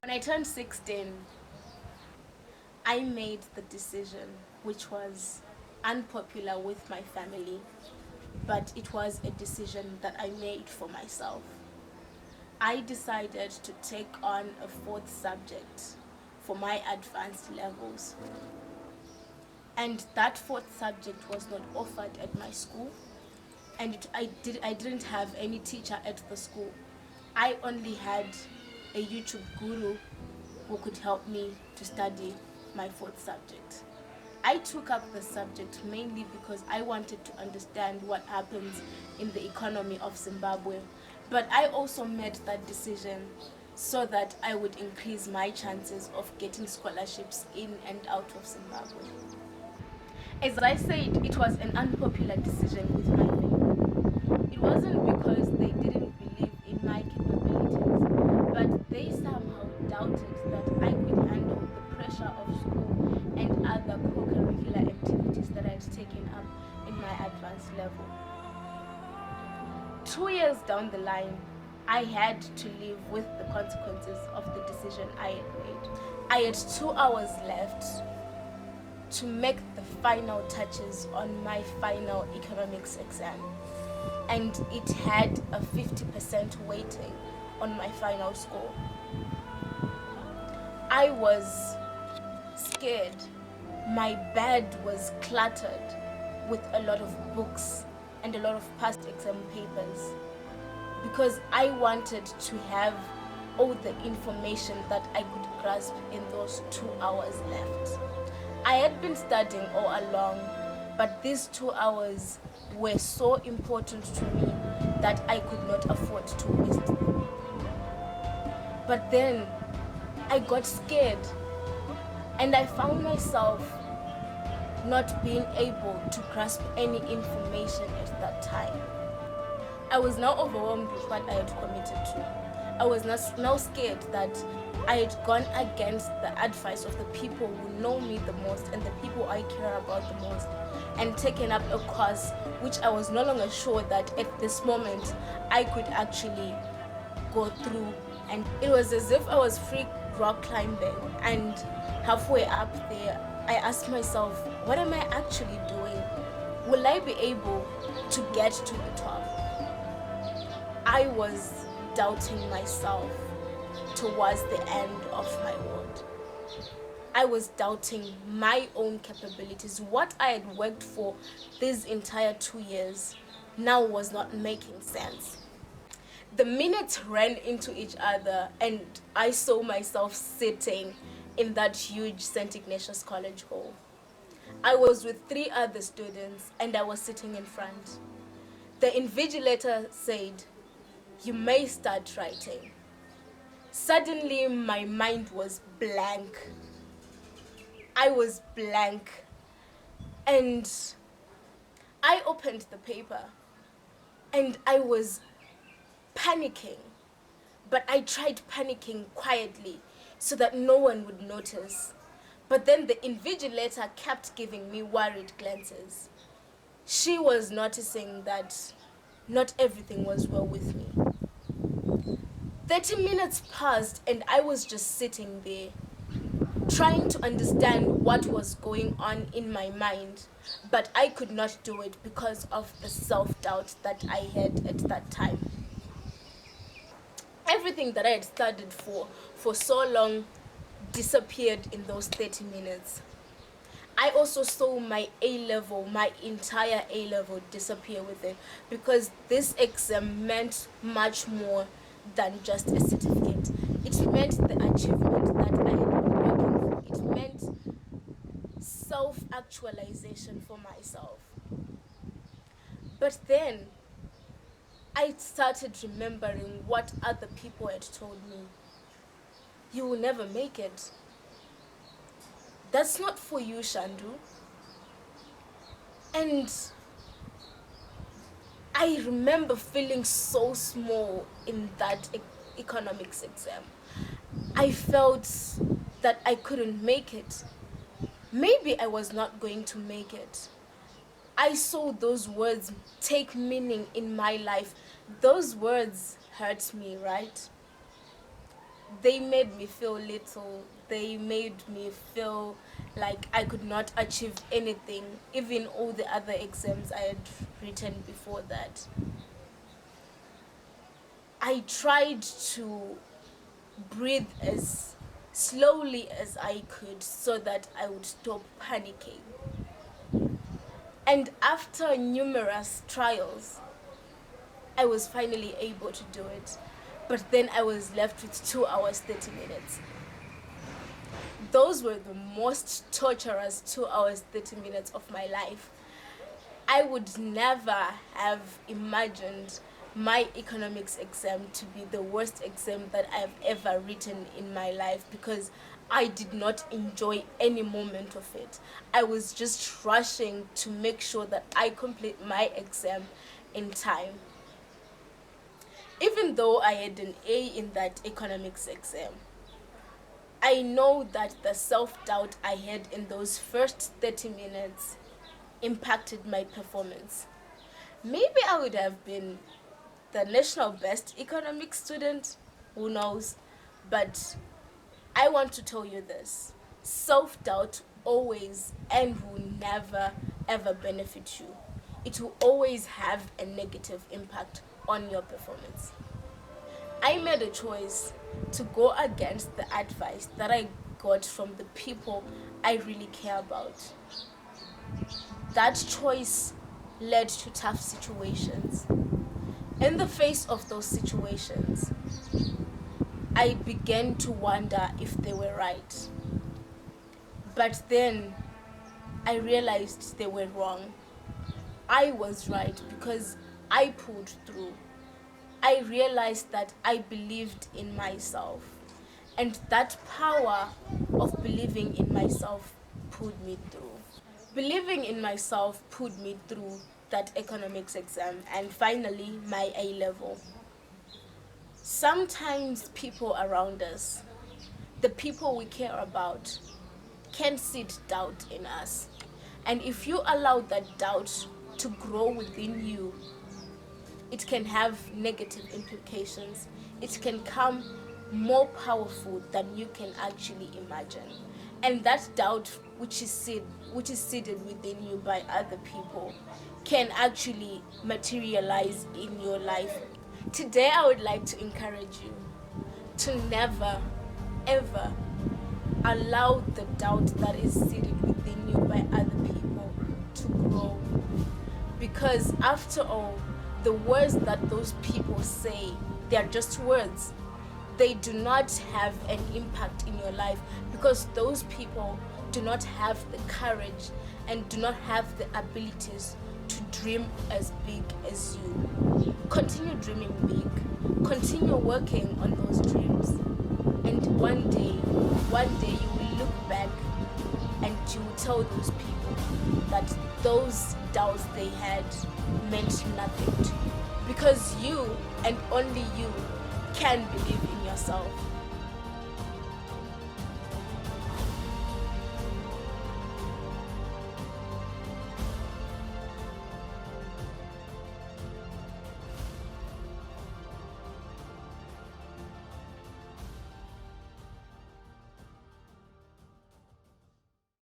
When I turned 16, I made the decision, which was unpopular with my family, but it was a decision that I made for myself. I decided to take on a fourth subject for my advanced levels. And that fourth subject was not offered at my school, and I didn't have any teacher at the school. I only had a YouTube guru who could help me to study my fourth subject. I took up the subject mainly because I wanted to understand what happens in the economy of Zimbabwe, but I also made that decision so that I would increase my chances of getting scholarships in and out of Zimbabwe. As I said, it was an unpopular decision with my family. It wasn't because they didn't believe in my capabilities, but they somehow doubted that I could handle the pressure of school and other co-curricular activities that I had taken up in my advanced level. 2 years down the line, I had to live with the consequences of the decision I had made. I had 2 hours left to make the final touches on my final economics exam, and it had a 50% weighting on my final score. I was scared. My bed was cluttered with a lot of books and a lot of past exam papers because I wanted to have all the information that I could grasp in those 2 hours left. I had been studying all along, but these 2 hours were so important to me that I could not afford to waste them. But then I got scared and I found myself not being able to grasp any information at that time. I was now overwhelmed with what I had committed to. I was now scared that I had gone against the advice of the people who know me the most and the people I care about the most, and taken up a course which I was no longer sure that at this moment I could actually go through. And it was as if I was free rock climbing, and halfway up there I asked myself, what am I actually doing? Will I be able to get to the top? I was doubting myself towards the end of my world. I was doubting my own capabilities. What I had worked for these entire 2 years now was not making sense. The minutes ran into each other and I saw myself sitting in that huge St. Ignatius College hall. I was with 3 other students and I was sitting in front. The invigilator said, "You may start writing." Suddenly my mind was blank. I was blank. And I opened the paper and I was panicking. But I tried panicking quietly so that no one would notice. But then the invigilator kept giving me worried glances. She was noticing that not everything was well with me. 30 minutes passed and I was just sitting there, trying to understand what was going on in my mind, but I could not do it because of the self-doubt that I had at that time. Everything that I had studied for so long disappeared in those 30 minutes. I also saw my A-level, my entire A-level disappear with it, because this exam meant much more than just a certificate. It meant the achievement that I had been working for. It meant self-actualization for myself. But then I started remembering what other people had told me. You will never make it. That's not for you, Shandu. And I remember feeling so small in that economics exam. I felt that I couldn't make it. Maybe I was not going to make it. I saw those words take meaning in my life. Those words hurt me, right? they made me feel little. They made me feel like I could not achieve anything, even all the other exams I had written before that. I tried to breathe as slowly as I could so that I would stop panicking. And after numerous trials, I was finally able to do it. But then I was left with 2 hours, 30 minutes. Those were the most torturous 2 hours, 30 minutes of my life. I would never have imagined my economics exam to be the worst exam that I've ever written in my life, because I did not enjoy any moment of it. I was just rushing to make sure that I complete my exam in time. Even though I had an A in that economics exam, I know that the self-doubt I had in those first 30 minutes impacted my performance. Maybe I would have been the national best economics student, who knows? But I want to tell you this: self-doubt always and will never ever benefit you. It will always have a negative impact on your performance. I made a choice to go against the advice that I got from the people I really care about. That choice led to tough situations. In the face of those situations, I began to wonder if they were right. But then I realized they were wrong. I was right because I pulled through. I realized that I believed in myself, and that power of believing in myself pulled me through. Believing in myself pulled me through that economics exam and finally my A level. Sometimes people around us, the people we care about, can seed doubt in us. And if you allow that doubt to grow within you, it can have negative implications. It can come more powerful than you can actually imagine. And that doubt which is seeded within you by other people can actually materialize in your life. Today I would like to encourage you to never ever allow the doubt that is seeded within you by other people to grow. Because after all, the words that those people say, they are just words. They do not have an impact in your life because those people do not have the courage and do not have the abilities to dream as big as you. Continue dreaming big. Continue working on those dreams. And one day you will look back and you will tell those people that those doubts they had meant nothing to you. Because you and only you can believe in yourself.